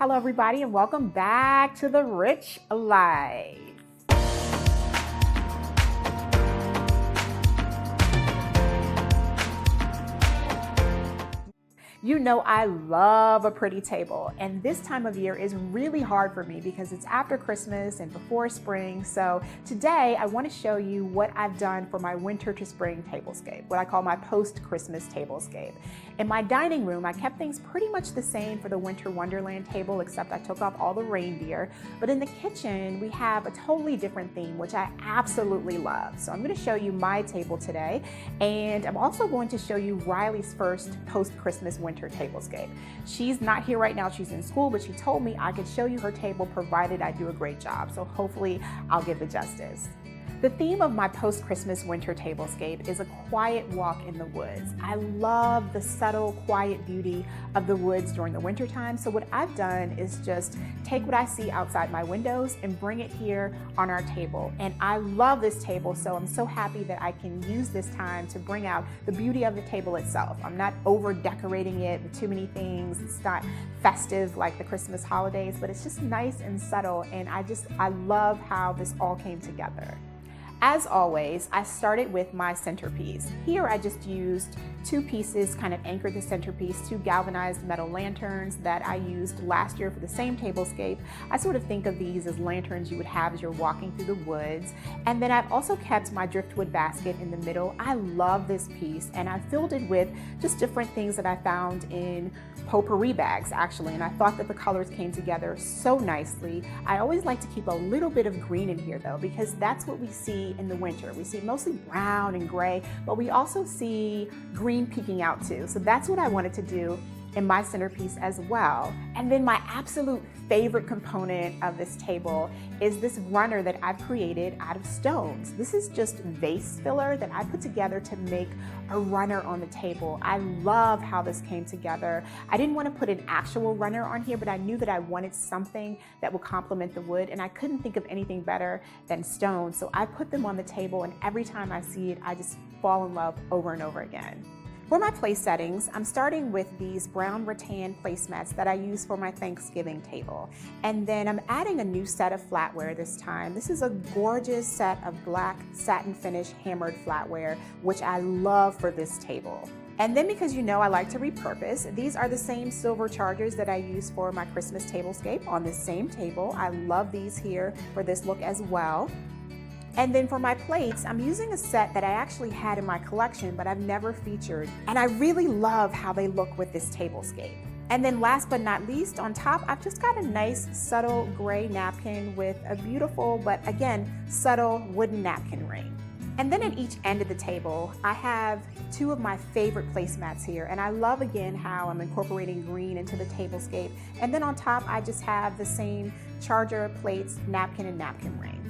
Hello everybody and welcome back to the Rich Life. You know I love a pretty table, and this time of year is really hard for me because it's after Christmas and before spring. So today I want to show you what I've done for my winter to spring tablescape, what I call my post-Christmas tablescape. In my dining room, I kept things pretty much the same for the Winter Wonderland table, except I took off all the reindeer. But in the kitchen, we have a totally different theme, which I absolutely love. So I'm going to show you my table today, and I'm also going to show you Riley's first post-Christmas winter tablescape. She's not here right now, she's in school, but she told me I could show you her table provided I do a great job. So hopefully I'll give it justice. The theme of my post-Christmas winter tablescape is a quiet walk in the woods. I love the subtle, quiet beauty of the woods during the winter time. So what I've done is just take what I see outside my windows and bring it here on our table. And I love this table, so I'm so happy that I can use this time to bring out the beauty of the table itself. I'm not over decorating it with too many things. It's not festive like the Christmas holidays, but it's just nice and subtle. And I love how this all came together. As always, I started with my centerpiece. Here I just used two pieces, kind of anchored the centerpiece, two galvanized metal lanterns that I used last year for the same tablescape. I sort of think of these as lanterns you would have as you're walking through the woods. And then I've also kept my driftwood basket in the middle. I love this piece, and I filled it with just different things that I found in potpourri bags actually, and I thought that the colors came together so nicely. I always like to keep a little bit of green in here though, because that's what we see in the winter. We see mostly brown and gray, but we also see green peeking out too. So that's what I wanted to do in my centerpiece as well. And then my absolute favorite component of this table is this runner that I've created out of stones. This is just vase filler that I put together to make a runner on the table. I love how this came together. I didn't want to put an actual runner on here, but I knew that I wanted something that would complement the wood, and I couldn't think of anything better than stone. So I put them on the table, and every time I see it, I just fall in love over and over again. For my place settings, I'm starting with these brown rattan placemats that I use for my Thanksgiving table. And then I'm adding a new set of flatware this time. This is a gorgeous set of black satin finish hammered flatware, which I love for this table. And then, because you know I like to repurpose, these are the same silver chargers that I use for my Christmas tablescape on this same table. I love these here for this look as well. And then for my plates, I'm using a set that I actually had in my collection, but I've never featured. And I really love how they look with this tablescape. And then last but not least, on top, I've just got a nice subtle gray napkin with a beautiful, but again, subtle wooden napkin ring. And then at each end of the table, I have two of my favorite placemats here. And I love again how I'm incorporating green into the tablescape. And then on top, I just have the same charger, plates, napkin, and napkin ring.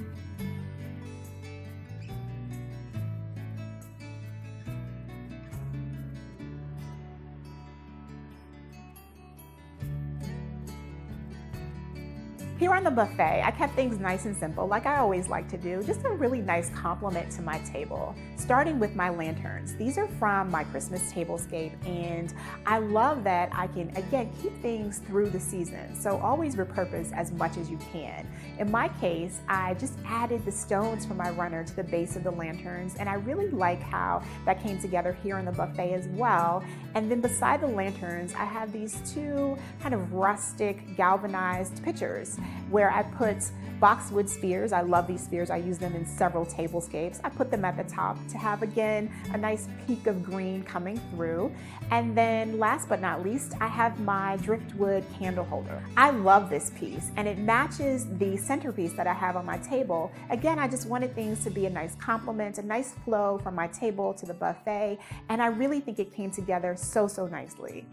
Here on the buffet, I kept things nice and simple, like I always like to do, just a really nice compliment to my table, starting with my lanterns. These are from my Christmas tablescape, and I love that I can, again, keep things through the season, so always repurpose as much as you can. In my case, I just added the stones for my runner to the base of the lanterns, and I really like how that came together here on the buffet as well. And then beside the lanterns, I have these two kind of rustic galvanized pitchers where I put boxwood spheres. I love these spheres. I use them in several tablescapes. I put them at the top to have, again, a nice peak of green coming through. And then last but not least, I have my driftwood candle holder. I love this piece, and it matches the centerpiece that I have on my table. Again, I just wanted things to be a nice complement, a nice flow from my table to the buffet, and I really think it came together so nicely.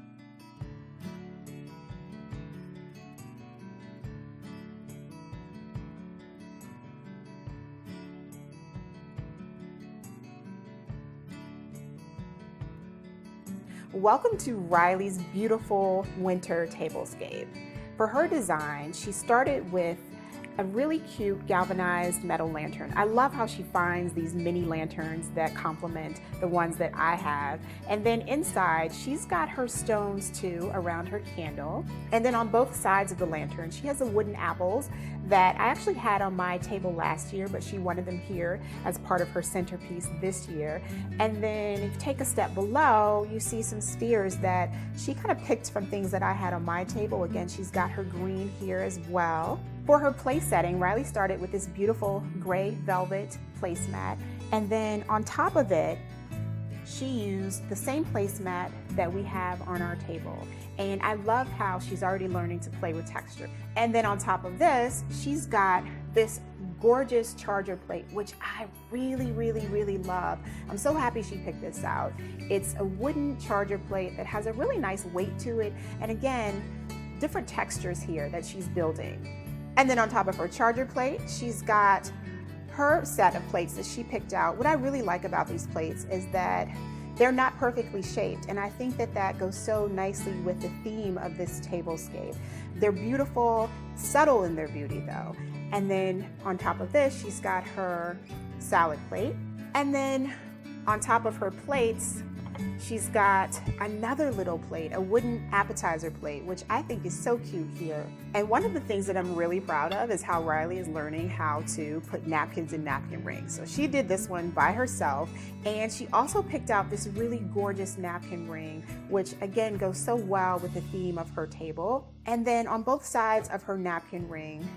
Welcome to Riley's beautiful winter tablescape. For her design, she started with a really cute galvanized metal lantern. I love how she finds these mini lanterns that complement the ones that I have. And then inside, she's got her stones too around her candle. And then on both sides of the lantern, she has the wooden apples that I actually had on my table last year, but she wanted them here as part of her centerpiece this year. And then if you take a step below, you see some spheres that she kind of picked from things that I had on my table. Again, she's got her green here as well. For her place setting, Riley started with this beautiful gray velvet placemat, and then on top of it, she used the same placemat that we have on our table. And I love how she's already learning to play with texture. And then on top of this, she's got this gorgeous charger plate, which I really love. I'm so happy she picked this out. It's a wooden charger plate that has a really nice weight to it. And again, different textures here that she's building. And then on top of her charger plate, she's got her set of plates that she picked out. What I really like about these plates is that they're not perfectly shaped, and I think that that goes so nicely with the theme of this tablescape. They're beautiful, subtle in their beauty though. And then on top of this, she's got her salad plate. And then on top of her plates, she's got another little plate, a wooden appetizer plate, which I think is so cute here. And one of the things that I'm really proud of is how Riley is learning how to put napkins in napkin rings. So she did this one by herself, and she also picked out this really gorgeous napkin ring, which again goes so well with the theme of her table. And then on both sides of her napkin ring,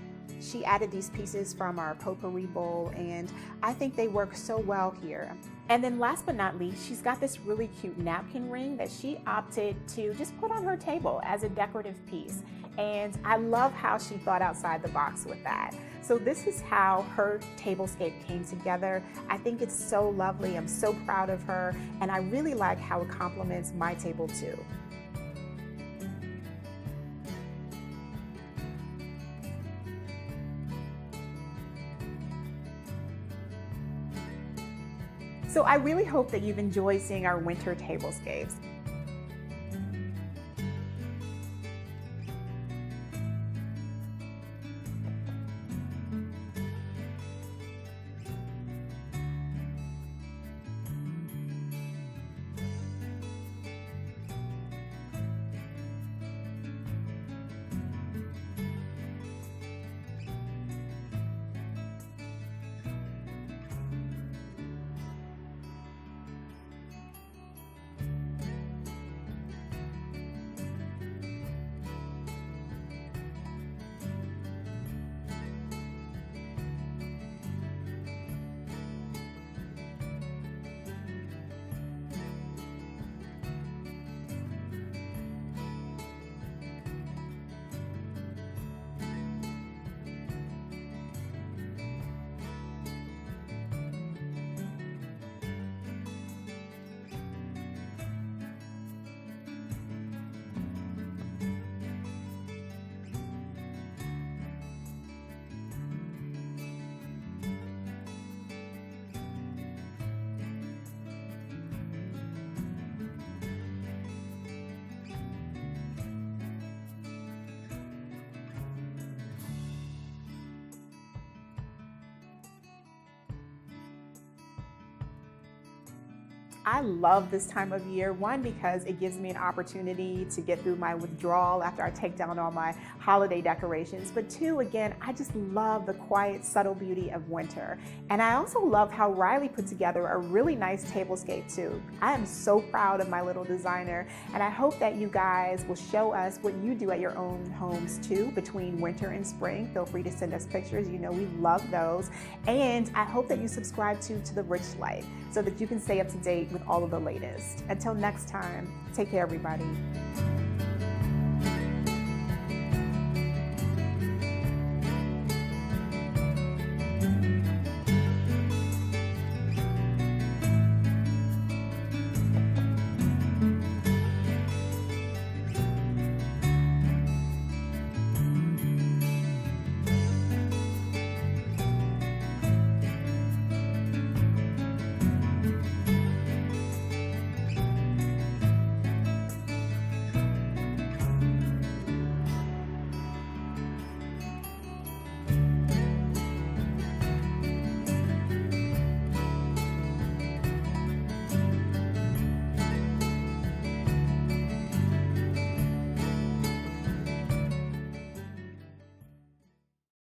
she added these pieces from our potpourri bowl, and I think they work so well here. And then last but not least, she's got this really cute napkin ring that she opted to just put on her table as a decorative piece. And I love how she thought outside the box with that. So this is how her tablescape came together. I think it's so lovely. I'm so proud of her, and I really like how it complements my table too. So I really hope that you've enjoyed seeing our winter tablescapes. I love this time of year, one, because it gives me an opportunity to get through my withdrawal after I take down all my holiday decorations, but two, again, I just love the quiet, subtle beauty of winter. And I also love how Riley put together a really nice tablescape too. I am so proud of my little designer, and I hope that you guys will show us what you do at your own homes too between winter and spring. Feel free to send us pictures. You know we love those. And I hope that you subscribe to The Riche Life so that you can stay up to date with all of the latest. Until next time, take care everybody.